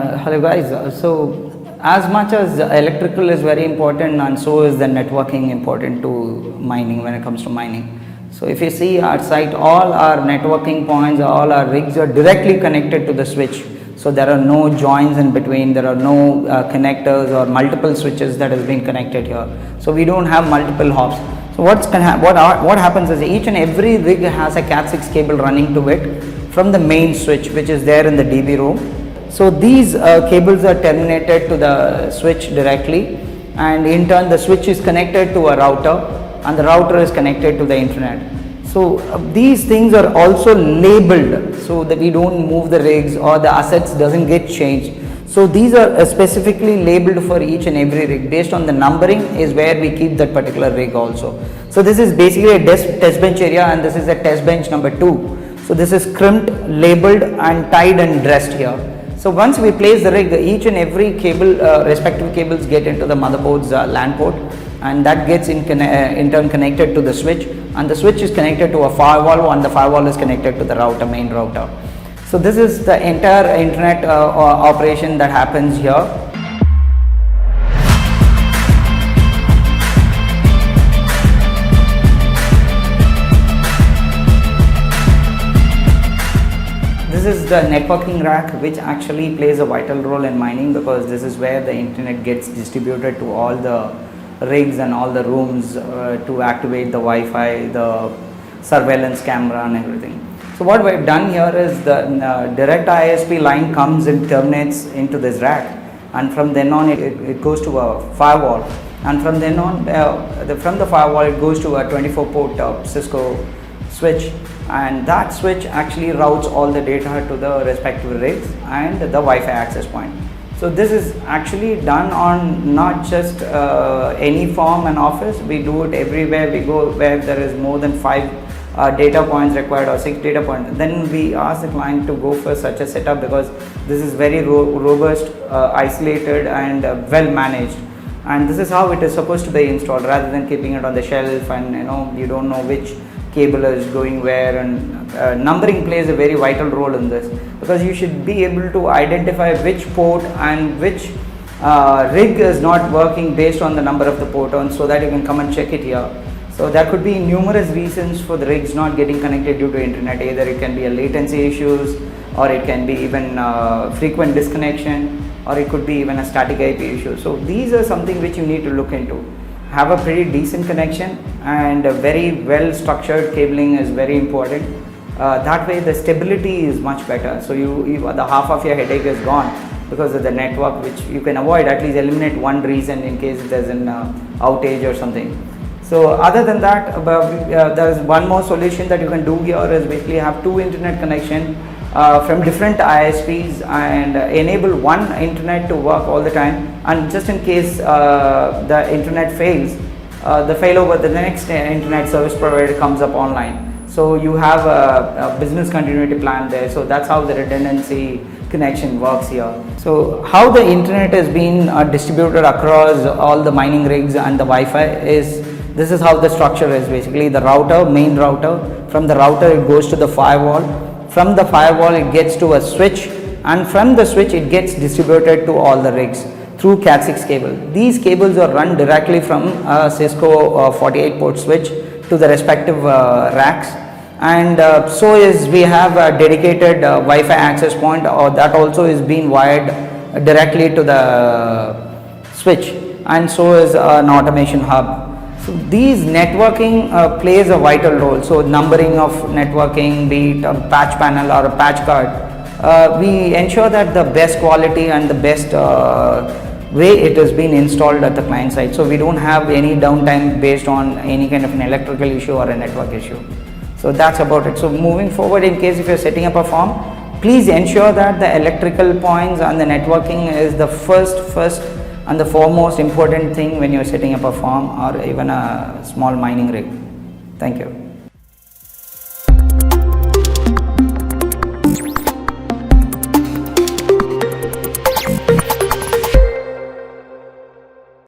Hello guys, so as much as electrical is very important, and so is the networking important to mining when it comes to mining. So if you see our site, all our networking points, all our rigs are directly connected to the switch. So there are no joins in between, there are no connectors or multiple switches that has been connected here. So we don't have multiple hops. So what happens is each and every rig has a Cat6 cable running to it from the main switch, which is there in the DB room. So these cables are terminated to the switch directly, and in turn the switch is connected to a router, and the router is connected to the internet. So these things are also labeled so that we don't move the rigs or the assets doesn't get changed. So these are specifically labeled for each and every rig. Based on the numbering is where we keep that particular rig also. So this is basically a test bench area, and this is a test bench number 2. So this is crimped, labeled and tied and dressed here. So once we place the rig, each and every cable, respective cables get into the motherboard's LAN port, and that gets in turn connected to the switch, and the switch is connected to a firewall, and the firewall is connected to the router, main router. So this is the entire internet operation that happens here. This is the networking rack, which actually plays a vital role in mining, because this is where the internet gets distributed to all the rigs and all the rooms to activate the Wi-Fi, the surveillance camera and everything. So what we've done here is the direct ISP line comes and terminates into this rack, and from then on it goes to a firewall, and from then on from the firewall it goes to a 24 port Cisco switch, and that switch actually routes all the data to the respective rigs and the Wi-Fi access point. So this is actually done on not just any form and office. We do it everywhere we go where there is more than 5 data points required or 6 data points. Then we ask the client to go for such a setup, because this is very robust, isolated and well managed. And this is how it is supposed to be installed, rather than keeping it on the shelf and you don't know which cable is going where. And numbering plays a very vital role in this, because you should be able to identify which port and which rig is not working based on the number of the port on, so that you can come and check it here. So there could be numerous reasons for the rigs not getting connected due to internet. Either it can be a latency issues, or it can be even frequent disconnection, or it could be even a static IP issue. So these are something which you need to look into. Have a pretty decent connection, and a very well structured cabling is very important. That way the stability is much better. So the half of your headache is gone because of the network, which you can avoid, at least eliminate one reason in case there's an outage or something. So other than that, there's one more solution that you can do here is basically have 2 internet connection from different ISPs, and enable one internet to work all the time, and just in case the internet fails, the failover, the next internet service provider comes up online. So you have a business continuity plan there. So that's how the redundancy connection works here. So how the internet is being distributed across all the mining rigs and the Wi-Fi is, this is how the structure is. Basically the router, main router, from the router it goes to the firewall, from the firewall it gets to a switch, and from the switch it gets distributed to all the rigs through Cat6 cable. These cables are run directly from a Cisco 48 port switch to the respective racks, and so is we have a dedicated Wi-Fi access point, or that also is being wired directly to the switch, and so is an automation hub. So these networking plays a vital role. So numbering of networking, be it a patch panel or a patch card, we ensure that the best quality and the best way it has been installed at the client side. So we don't have any downtime based on any kind of an electrical issue or a network issue. So that's about it. So moving forward, in case if you're setting up a farm, please ensure that the electrical points and the networking is the first and the foremost important thing when you're setting up a farm or even a small mining rig. Thank you.